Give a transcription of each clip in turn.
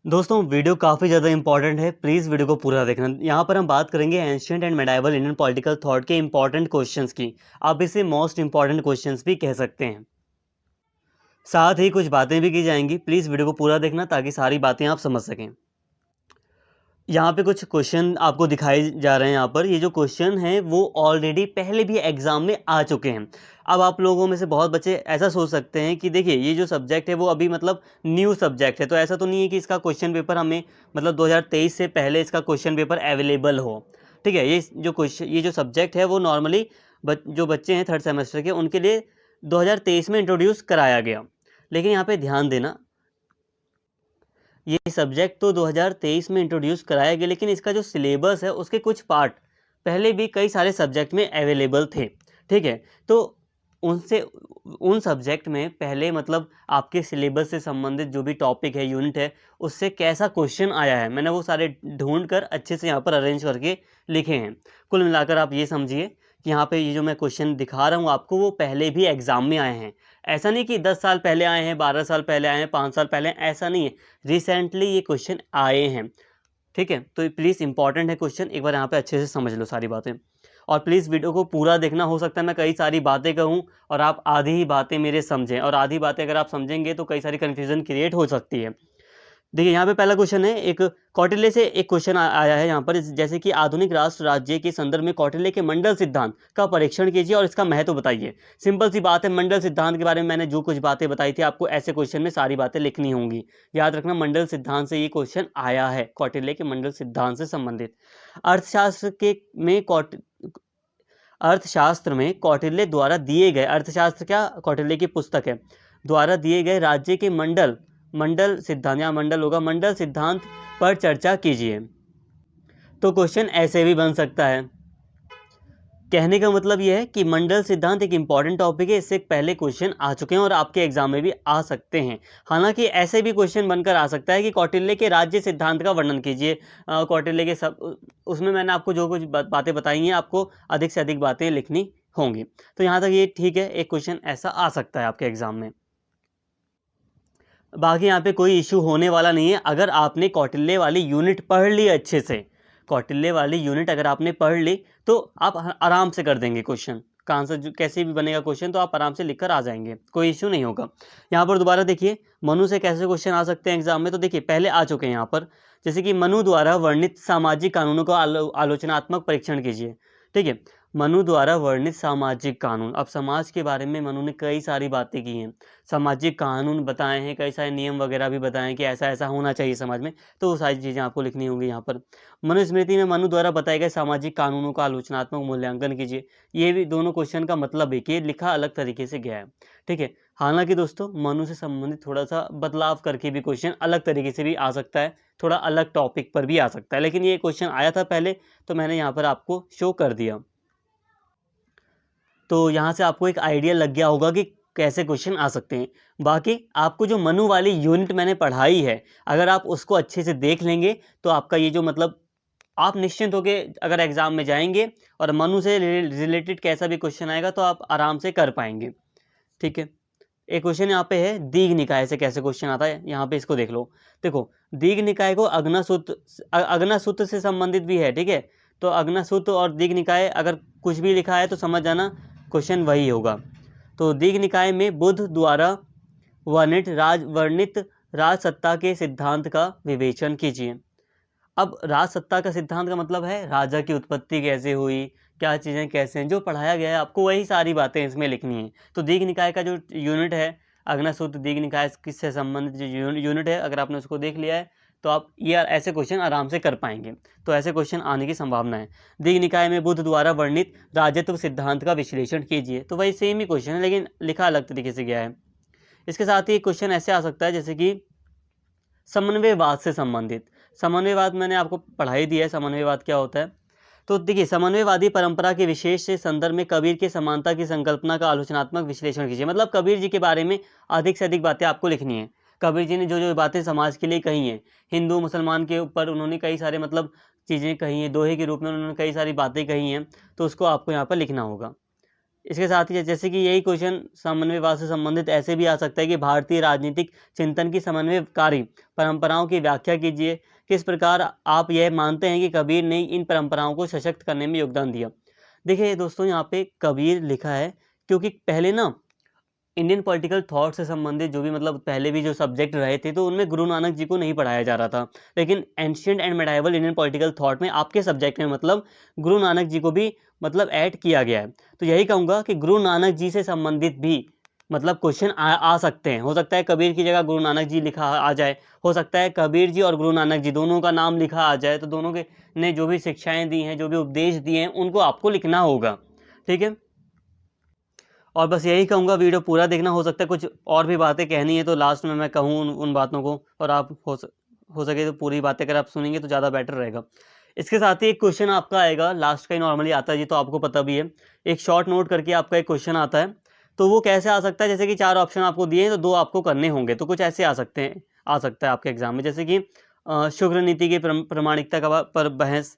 दोस्तों वीडियो काफ़ी ज़्यादा इंपॉर्टेंट है, प्लीज़ वीडियो को पूरा देखना। यहाँ पर हम बात करेंगे ancient and medieval Indian political thought के इंपॉर्टेंट क्वेश्चंस की। आप इसे मोस्ट इंपॉर्टेंट क्वेश्चंस भी कह सकते हैं। साथ ही कुछ बातें भी की जाएंगी, प्लीज़ वीडियो को पूरा देखना ताकि सारी बातें आप समझ सकें। यहाँ पे कुछ क्वेश्चन आपको दिखाए जा रहे हैं। यहाँ पर ये जो क्वेश्चन हैं वो ऑलरेडी पहले भी एग्जाम में आ चुके हैं। अब आप लोगों में से बहुत बच्चे ऐसा सोच सकते हैं कि देखिए ये जो सब्जेक्ट है वो अभी मतलब न्यू सब्जेक्ट है, तो ऐसा तो नहीं है कि इसका क्वेश्चन पेपर हमें मतलब 2023 से पहले इसका क्वेश्चन पेपर अवेलेबल हो। ठीक है, ये जो सब्जेक्ट है वो नॉर्मली जो बच्चे हैं थर्ड सेमेस्टर के उनके लिए 2023 में इंट्रोड्यूस कराया गया। लेकिन यहाँ पे ध्यान देना, ये सब्जेक्ट तो 2023 में इंट्रोड्यूस कराया गया, लेकिन इसका जो सिलेबस है उसके कुछ पार्ट पहले भी कई सारे सब्जेक्ट में अवेलेबल थे। ठीक है, तो उनसे उन सब्जेक्ट में पहले मतलब आपके सिलेबस से संबंधित जो भी टॉपिक है, यूनिट है, उससे कैसा क्वेश्चन आया है, मैंने वो सारे ढूंढ कर अच्छे से यहाँ पर अरेंज करके लिखे हैं। कुल मिलाकर आप ये समझिए कि यहाँ पे ये जो मैं क्वेश्चन दिखा रहा हूँ आपको वो पहले भी एग्जाम में आए हैं। ऐसा नहीं कि 10 साल पहले आए हैं, 12 साल पहले आए हैं, 5 साल पहले, ऐसा नहीं है। रिसेंटली ये क्वेश्चन आए हैं। ठीक है, तो प्लीज़ इंपॉर्टेंट है क्वेश्चन, एक बार यहाँ पे अच्छे से समझ लो सारी बातें। और प्लीज़ वीडियो को पूरा देखना। हो सकता है मैं कई सारी बातें कहूँ और आप आधी ही बातें मेरे समझें, और आधी बातें अगर आप समझेंगे तो कई सारी कन्फ्यूज़न क्रिएट हो सकती है। देखिए यहाँ पे पहला क्वेश्चन है, एक कौटिल्य से एक क्वेश्चन आया है यहाँ पर, जैसे कि आधुनिक राष्ट्र राज्य के संदर्भ में कौटिल्य के मंडल सिद्धांत का परीक्षण कीजिए और इसका महत्व बताइए। सिंपल सी बात है, मंडल सिद्धांत के बारे में मैंने जो कुछ बातें बताई थी आपको ऐसे क्वेश्चन में सारी बातें लिखनी होंगी। याद रखना, मंडल सिद्धांत से ये क्वेश्चन आया है, कौटिल्य के मंडल सिद्धांत से संबंधित। अर्थशास्त्र के में अर्थशास्त्र में कौटिल्य द्वारा दिए गए, अर्थशास्त्र क्या कौटिल्य की पुस्तक है, द्वारा दिए गए राज्य के मंडल सिद्धांत या मंडल होगा, मंडल सिद्धांत पर चर्चा कीजिए। तो क्वेश्चन ऐसे भी बन सकता है। कहने का मतलब यह है कि मंडल सिद्धांत एक इंपॉर्टेंट टॉपिक है, इससे पहले क्वेश्चन आ चुके हैं और आपके एग्जाम में भी आ सकते हैं। हालांकि ऐसे भी क्वेश्चन बनकर आ सकता है कि कौटिल्य के राज्य सिद्धांत का वर्णन कीजिए। कौटिल्य के सब, उसमें मैंने आपको जो कुछ बातें बताई हैं आपको अधिक से अधिक बातें लिखनी होंगी। तो यहाँ तक ये ठीक है, एक क्वेश्चन ऐसा आ सकता है आपके एग्जाम में। बाकी यहाँ पे कोई इशू होने वाला नहीं है। अगर आपने कौटिल्य वाली यूनिट पढ़ ली अच्छे से, कौटिल्य वाली यूनिट अगर आपने पढ़ ली तो आप आराम से कर देंगे क्वेश्चन का आंसर। जो कैसे भी बनेगा क्वेश्चन तो आप आराम से लिख कर आ जाएंगे, कोई इशू नहीं होगा। यहाँ पर दोबारा देखिए, मनु से कैसे क्वेश्चन आ सकते हैं एग्जाम में, तो देखिए पहले आ चुके हैं यहाँ पर, जैसे कि मनु द्वारा वर्णित सामाजिक कानूनों का आलोचनात्मक परीक्षण कीजिए। ठीक है, मनु द्वारा वर्णित सामाजिक कानून, अब समाज के बारे में मनु ने कई सारी बातें की हैं, सामाजिक कानून बताए हैं, कई सारे नियम वगैरह भी बताए हैं कि ऐसा ऐसा होना चाहिए समाज में, तो वो सारी चीज़ें आपको लिखनी होंगी यहाँ पर। मनुस्मृति में मनु द्वारा बताए गए सामाजिक कानूनों का आलोचनात्मक मूल्यांकन कीजिए। ये भी दोनों क्वेश्चन का मतलब एक ही, लिखा अलग तरीके से गया है। ठीक है, हालांकि दोस्तों मनु से संबंधित थोड़ा सा बदलाव करके भी क्वेश्चन अलग तरीके से भी आ सकता है, थोड़ा अलग टॉपिक पर भी आ सकता है, लेकिन ये क्वेश्चन आया था पहले तो मैंने यहाँ पर आपको शो कर दिया। तो यहाँ से आपको एक आइडिया लग गया होगा कि कैसे क्वेश्चन आ सकते हैं। बाकी आपको जो मनु वाली यूनिट मैंने पढ़ाई है, अगर आप उसको अच्छे से देख लेंगे तो आपका ये जो मतलब आप निश्चिंत होके अगर एग्ज़ाम में जाएंगे और मनु से रिलेटेड कैसा भी क्वेश्चन आएगा तो आप आराम से कर पाएंगे। ठीक है, एक क्वेश्चन यहाँ पे है, दीघ निकाय से कैसे क्वेश्चन आता है, यहाँ पे इसको देख लो। देखो, दीघ निकाय को अग्नासूत्र से संबंधित भी है। ठीक है, तो अग्नासूत्र और दीघ निकाय अगर कुछ भी लिखा है तो समझ जाना क्वेश्चन वही होगा। तो दीघ निकाय में बुद्ध द्वारा वर्णित राज सत्ता के सिद्धांत का विवेचन कीजिए। अब राज सत्ता का सिद्धांत का मतलब है राजा की उत्पत्ति कैसे हुई, क्या चीज़ें कैसे हैं, जो पढ़ाया गया है आपको वही सारी बातें इसमें लिखनी है। तो दीघ निकाय का जो यूनिट है, अग्नासूत्र दीघ निकाय किससे संबंधित जो यूनिट है, अगर आपने उसको देख लिया है तो आप ये ऐसे क्वेश्चन आराम से कर पाएंगे। तो ऐसे क्वेश्चन आने की संभावना है। दीघ निकाय में बुद्ध द्वारा वर्णित राजत्व सिद्धांत का विश्लेषण कीजिए। तो वही सेम ही क्वेश्चन है लेकिन लिखा अलग तरीके से गया है। इसके साथ ही क्वेश्चन ऐसे आ सकता है जैसे कि समन्वयवाद से संबंधित। समन्वयवाद मैंने आपको पढ़ाई दी है, समन्वयवाद क्या होता है। तो देखिए, समन्वयवादी परंपरा के विशेष से संदर्भ में कबीर के समानता की संकल्पना का आलोचनात्मक विश्लेषण कीजिए। मतलब कबीर जी के बारे में अधिक से अधिक बातें आपको लिखनी है। कबीर जी ने जो जो बातें समाज के लिए कही हैं, हिंदू मुसलमान के ऊपर उन्होंने कई सारे मतलब चीज़ें कही हैं, दोहे के रूप में उन्होंने कई सारी बातें कही हैं, तो उसको आपको यहाँ पर लिखना होगा। इसके साथ ही जैसे कि यही क्वेश्चन समन्वयवाद से संबंधित ऐसे भी आ सकता है कि भारतीय राजनीतिक चिंतन की समन्वयकारी परंपराओं की व्याख्या कीजिए। किस प्रकार आप यह मानते हैं कि कबीर ने इन परंपराओं को सशक्त करने में योगदान दिया। देखिए दोस्तों, यहाँ पे कबीर लिखा है क्योंकि पहले ना इंडियन पॉलिटिकल थॉट से संबंधित जो भी मतलब पहले भी जो सब्जेक्ट रहे थे तो उनमें गुरु नानक जी को नहीं पढ़ाया जा रहा था, लेकिन ancient and medieval Indian political thought में आपके सब्जेक्ट में मतलब गुरु नानक जी को भी मतलब ऐड किया गया है। तो यही कहूँगा कि गुरु नानक जी से संबंधित भी मतलब क्वेश्चन आ सकते हैं। हो सकता है कबीर की जगह गुरु नानक जी लिखा आ जाए, हो सकता है कबीर जी और गुरु नानक जी दोनों का नाम लिखा आ जाए, तो दोनों के ने जो भी शिक्षाएं दी हैं, जो भी उपदेश दिए हैं, उनको आपको लिखना होगा। ठीक है, और बस यही कहूँगा, वीडियो पूरा देखना। हो सकता है कुछ और भी बातें कहनी है तो लास्ट में मैं कहूँ उन बातों को, और आप हो सके तो पूरी बातें अगर आप सुनेंगे तो ज़्यादा बेटर रहेगा। इसके साथ ही एक क्वेश्चन आपका आएगा, लास्ट का ही नॉर्मली आता है जी, तो आपको पता भी है। एक शॉर्ट नोट करके आपका एक क्वेश्चन आता है, तो वो कैसे आ सकता है, जैसे कि 4 ऑप्शन आपको दिए हैं तो 2 आपको करने होंगे, तो कुछ ऐसे आ सकता है आपके एग्जाम में, जैसे कि शुक्र नीति की प्रमाणिकता का पर बहस,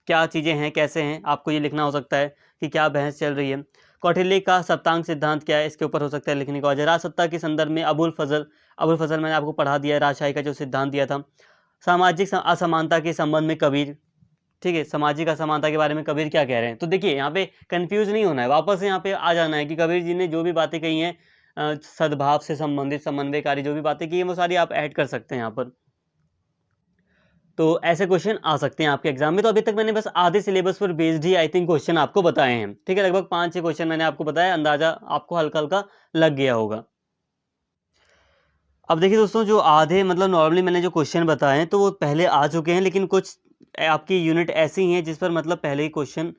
क्या चीज़ें हैं, कैसे हैं, आपको ये लिखना हो सकता है कि क्या बहस चल रही है। कौटिल्य का सप्तांग सिद्धांत क्या है, इसके ऊपर हो सकता है लिखने को। राजसत्ता के संदर्भ में अबुल फजल मैंने आपको पढ़ा दिया है, राजशाही का जो सिद्धांत दिया था। सामाजिक असमानता के संबंध में कबीर, ठीक है, सामाजिक असमानता के बारे में कबीर क्या कह रहे हैं। तो देखिए यहाँ पे कंफ्यूज नहीं होना है, वापस से यहाँ पे आ जाना है कि कबीर जी ने जो भी बातें कही हैं सद्भाव से संबंधित, समन्वयकारी जो भी बातें की हैं वो सारी आप ऐड कर सकते हैं यहाँ पर। तो ऐसे क्वेश्चन आ सकते हैं आपके एग्जाम में। तो अभी तक मैंने बस आधे सिलेबस पर based he I think question आपको बताए हैं। ठीक है, लगभग 5-6 क्वेश्चन मैंने आपको बताया, अंदाजा आपको हल्का हल्का लग गया होगा। अब देखिए दोस्तों, जो आधे मतलब नॉर्मली मैंने जो क्वेश्चन बताए हैं तो वो पहले आ चुके हैं, लेकिन कुछ आपकी यूनिट ऐसी हैं जिस पर मतलब पहले ही क्वेश्चन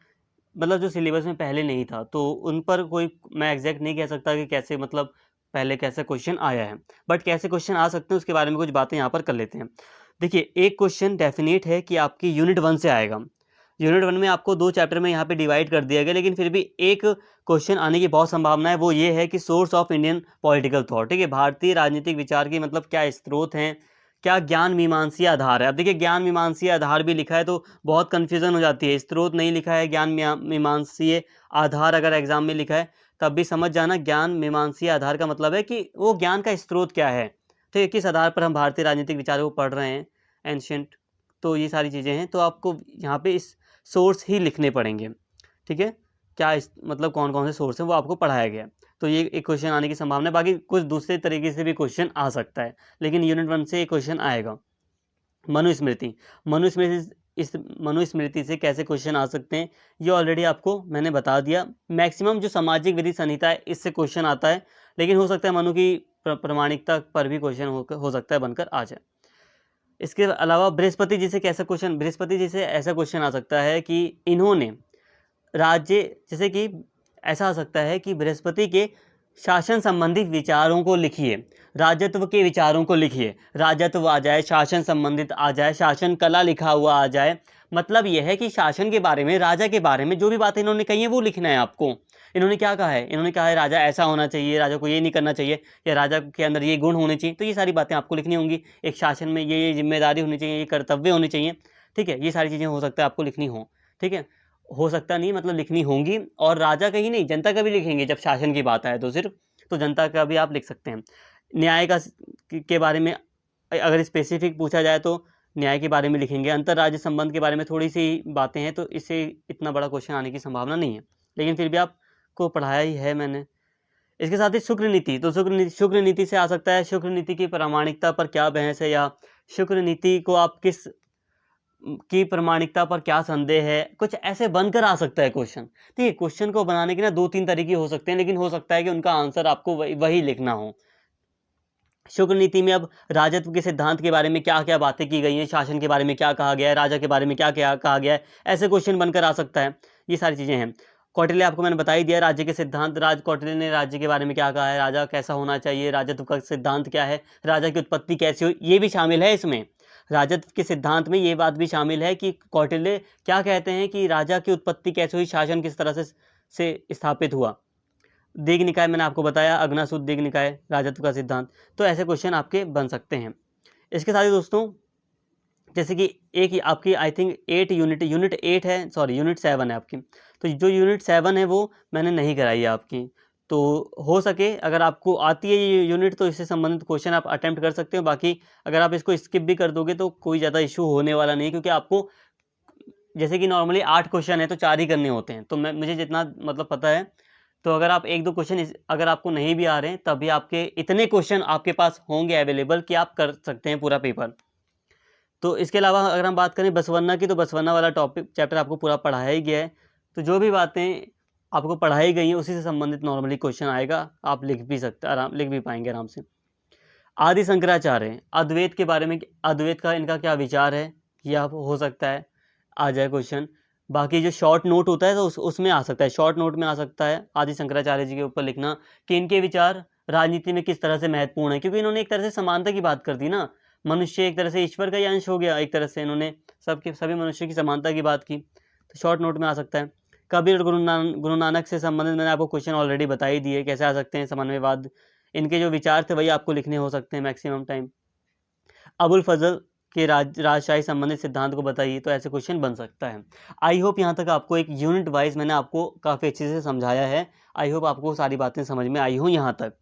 मतलब जो सिलेबस में पहले नहीं था, तो उन पर कोई मैं एग्जैक्ट नहीं कह सकता कि कैसे मतलब पहले कैसे क्वेश्चन आया है, बट कैसे क्वेश्चन आ सकते हैं उसके बारे में कुछ बातें यहाँ पर कर लेते हैं। देखिए, एक क्वेश्चन डेफिनेट है कि आपकी यूनिट 1 से आएगा। यूनिट 1 में आपको 2 चैप्टर में यहाँ पे डिवाइड कर दिया गया, लेकिन फिर भी एक क्वेश्चन आने की बहुत संभावना है। वो ये है कि source of Indian political thought, ठीक है, भारतीय राजनीतिक विचार की मतलब क्या स्रोत हैं, क्या ज्ञान मीमांसीय आधार है। अब देखिए, ज्ञान मीमांसीय आधार भी लिखा है तो बहुत कन्फ्यूजन हो जाती है। स्रोत नहीं लिखा है, ज्ञान मीमांसीय आधार अगर एग्जाम में लिखा है तब भी समझ जाना, ज्ञान मीमांसीय आधार का मतलब है कि वो ज्ञान का स्रोत क्या है, ठीक है, किस आधार पर हम भारतीय राजनीतिक विचारों को पढ़ रहे हैं, एंशियंट। तो ये सारी चीज़ें हैं, तो आपको यहाँ पे इस सोर्स ही लिखने पड़ेंगे। ठीक है, क्या इस मतलब कौन कौन से सोर्स हैं वो आपको पढ़ाया गया। तो ये एक क्वेश्चन आने की संभावना है, बाकी कुछ दूसरे तरीके से भी क्वेश्चन आ सकता है, लेकिन यूनिट 1 से एक क्वेश्चन आएगा। मनुस्मृति, मनुस्मृति इस मनुस्मृति से कैसे क्वेश्चन आ सकते हैं ये ऑलरेडी आपको मैंने बता दिया। मैक्सिमम जो सामाजिक विधि संहिता है इससे क्वेश्चन आता है, लेकिन हो सकता है मनु की प्रमाणिकता पर भी क्वेश्चन हो सकता है बनकर आ जाए। इसके अलावा बृहस्पति जी से कैसा क्वेश्चन, बृहस्पति जी से ऐसा क्वेश्चन आ सकता है कि इन्होंने राज्य, जैसे कि ऐसा आ सकता है कि बृहस्पति के शासन संबंधी विचारों को लिखिए, राजत्व के विचारों को लिखिए। राजत्व आ जाए, शासन संबंधित आ जाए, शासन कला लिखा हुआ आ जाए, मतलब यह है कि शासन के बारे में, राजा के बारे में जो भी बातें इन्होंने कही है वो लिखना है आपको। इन्होंने क्या कहा है, इन्होंने कहा है राजा ऐसा होना चाहिए, राजा को ये नहीं करना चाहिए, या राजा के अंदर ये गुण होने चाहिए, तो ये सारी बातें आपको लिखनी होंगी। एक शासन में ये जिम्मेदारी होनी चाहिए, ये कर्तव्य होने चाहिए। ठीक है, ये सारी चीज़ें हो सकता है आपको लिखनी हो। ठीक है, हो सकता नहीं मतलब लिखनी होंगी, और राजा का ही नहीं जनता का भी लिखेंगे जब शासन की बात आए तो सिर्फ, तो जनता का भी आप लिख सकते हैं। न्याय का के बारे में अगर स्पेसिफिक पूछा जाए तो न्याय के बारे में लिखेंगे। अंतर्राज्य संबंध के बारे में थोड़ी सी बातें हैं, तो इससे इतना बड़ा क्वेश्चन आने की संभावना नहीं है, लेकिन फिर भी आपको पढ़ाया ही है मैंने। इसके साथ ही शुक्र नीति, तो शुक्र नीति से आ सकता है शुक्र नीति की प्रामाणिकता पर क्या बहस है, या शुक्र नीति को आप किस की प्रामाणिकता पर क्या संदेह है, कुछ ऐसे बनकर आ सकता है क्वेश्चन। ठीक है, क्वेश्चन को बनाने के ना 2-3 तरीके हो सकते हैं, लेकिन हो सकता है कि उनका आंसर आपको वही लिखना हो। शुक्र नीति में अब राजत्व के सिद्धांत के बारे में क्या क्या बातें की गई हैं, शासन के बारे में क्या कहा गया है, राजा के बारे में क्या क्या कहा गया है, ऐसे क्वेश्चन बनकर आ सकता है। ये सारी चीज़ें हैं। कौटिल्य आपको मैंने बता ही दिया, राज्य के सिद्धांत, कौटिल्य ने राज्य के बारे में क्या कहा है, राजा कैसा होना चाहिए, राजत्व का सिद्धांत क्या है, राजा की उत्पत्ति कैसी हुई, ये भी शामिल है इसमें। राजत्व के सिद्धांत में ये बात भी शामिल है कि कौटिल्य क्या कहते हैं कि राजा की उत्पत्ति कैसे हुई, शासन किस तरह से स्थापित हुआ। दीघ निकाय मैंने आपको बताया, अग्नासुत दीघ निकाय, राजत्व का सिद्धांत। तो ऐसे क्वेश्चन आपके बन सकते हैं। इसके साथ ही दोस्तों जैसे कि एक आपकी आई थिंक 8 यूनिट 8 है, सॉरी यूनिट 7 है आपकी, तो जो यूनिट 7 है वो मैंने नहीं कराई है आपकी। तो हो सके अगर आपको आती है ये यूनिट तो इससे संबंधित क्वेश्चन आप अटेम्प्ट कर सकते हो। बाकी अगर आप इसको स्किप भी कर दोगे तो कोई ज़्यादा इशू होने वाला नहीं है, क्योंकि आपको जैसे कि नॉर्मली 8 क्वेश्चन है तो 4 ही करने होते हैं, तो मुझे जितना मतलब पता है, तो अगर आप 1-2 क्वेश्चन अगर आपको नहीं भी आ रहे हैं तब भी आपके इतने क्वेश्चन आपके पास होंगे अवेलेबल कि आप कर सकते हैं पूरा पेपर। तो इसके अलावा अगर हम बात करें बसवन्ना की, तो बसवन्ना वाला टॉपिक चैप्टर आपको पूरा पढ़ाया ही गया है, तो जो भी बातें आपको पढ़ाई गई हैं उसी से संबंधित नॉर्मली क्वेश्चन आएगा, आप लिख भी सकते लिख भी पाएंगे आराम से। आदि शंकराचार्य, अद्वैत के बारे में, अद्वैत का इनका क्या विचार है, ये आप हो सकता है आ जाए क्वेश्चन। बाकी जो शॉर्ट नोट होता है तो उसमें आ सकता है, शॉर्ट नोट में आ सकता है आदि शंकराचार्य जी के ऊपर लिखना कि इनके विचार राजनीति में किस तरह से महत्वपूर्ण है, क्योंकि इन्होंने एक तरह से समानता की बात कर दी ना, मनुष्य एक तरह से ईश्वर का ही अंश हो गया, एक तरह से इन्होंने सभी मनुष्य की समानता की बात की, तो शॉर्ट नोट में आ सकता है। कबीर और गुरु नानक से संबंधित मैंने आपको क्वेश्चन ऑलरेडी बता ही दिए, कैसे आ सकते हैं, समन्वयवाद, इनके जो विचार थे वही आपको लिखने हो सकते हैं मैक्सिमम टाइम। अबुल फजल के राजशाही संबंधित सिद्धांत को बताइए, तो ऐसे क्वेश्चन बन सकता है। आई होप यहाँ तक आपको एक यूनिट वाइज मैंने आपको काफ़ी अच्छे से समझाया है। आई होप आपको सारी बातें समझ में आई हो यहाँ तक।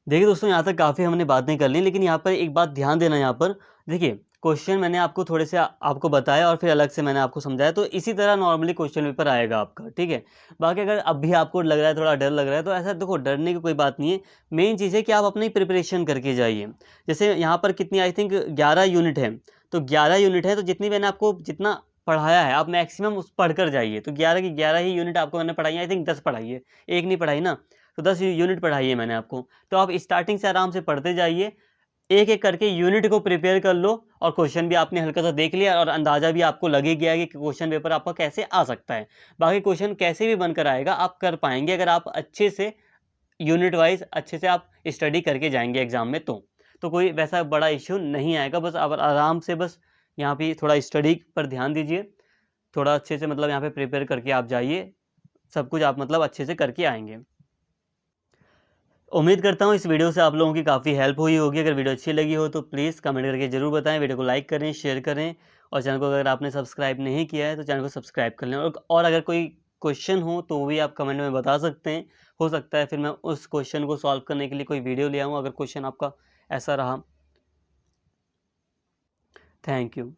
देखिए दोस्तों, यहाँ तक काफ़ी हमने बातें कर ली, लेकिन यहाँ पर एक बात ध्यान देना, यहाँ पर देखिए क्वेश्चन मैंने आपको थोड़े से आपको बताया और फिर अलग से मैंने आपको समझाया, तो इसी तरह नॉर्मली क्वेश्चन पेपर आएगा आपका, ठीक है। बाकी अगर अब भी आपको लग रहा है थोड़ा डर लग रहा है, तो ऐसा देखो, डरने की कोई बात नहीं है। मेन चीज़ है कि आप अपनी प्रिपरेशन करके जाइए। जैसे यहाँ पर कितनी आई थिंक 11 यूनिट है, तो 11 यूनिट है, तो जितनी मैंने आपको जितना पढ़ाया है आप मैक्सिमम उस पढ़ कर जाइए। तो 11 की 11 ही यूनिट आपको मैंने पढ़ाई है, आई थिंक 10 पढ़ाई है, एक नहीं पढ़ाई ना, तो 10 यूनिट पढ़ाई है मैंने आपको। तो आप स्टार्टिंग से आराम से पढ़ते जाइए, एक एक करके यूनिट को प्रिपेयर कर लो, और क्वेश्चन भी आपने हल्का सा देख लिया और अंदाजा भी आपको लगे गया कि क्वेश्चन पेपर आपका कैसे आ सकता है। बाकी क्वेश्चन कैसे भी बनकर आएगा आप कर पाएंगे, अगर आप अच्छे से यूनिट वाइज अच्छे से आप स्टडी करके जाएंगे एग्जाम में, तो कोई वैसा बड़ा इश्यू नहीं आएगा। बस आप आराम से बस यहाँ पे थोड़ा स्टडी पर ध्यान दीजिए, थोड़ा अच्छे से मतलब यहाँ पे प्रिपेयर करके आप जाइए, सब कुछ आप मतलब अच्छे से करके आएंगे। उम्मीद करता हूँ इस वीडियो से आप लोगों की काफ़ी हेल्प हुई होगी। अगर वीडियो अच्छी लगी हो तो प्लीज़ कमेंट करके ज़रूर बताएं, वीडियो को लाइक करें, शेयर करें, और चैनल को अगर आपने सब्सक्राइब नहीं किया है तो चैनल को सब्सक्राइब कर लें। और अगर कोई क्वेश्चन हो तो वो भी आप कमेंट में बता सकते हैं, हो सकता है फिर मैं उस क्वेश्चन को सॉल्व करने के लिए कोई वीडियो ले आऊँ, अगर क्वेश्चन आपका ऐसा रहा। Thank you.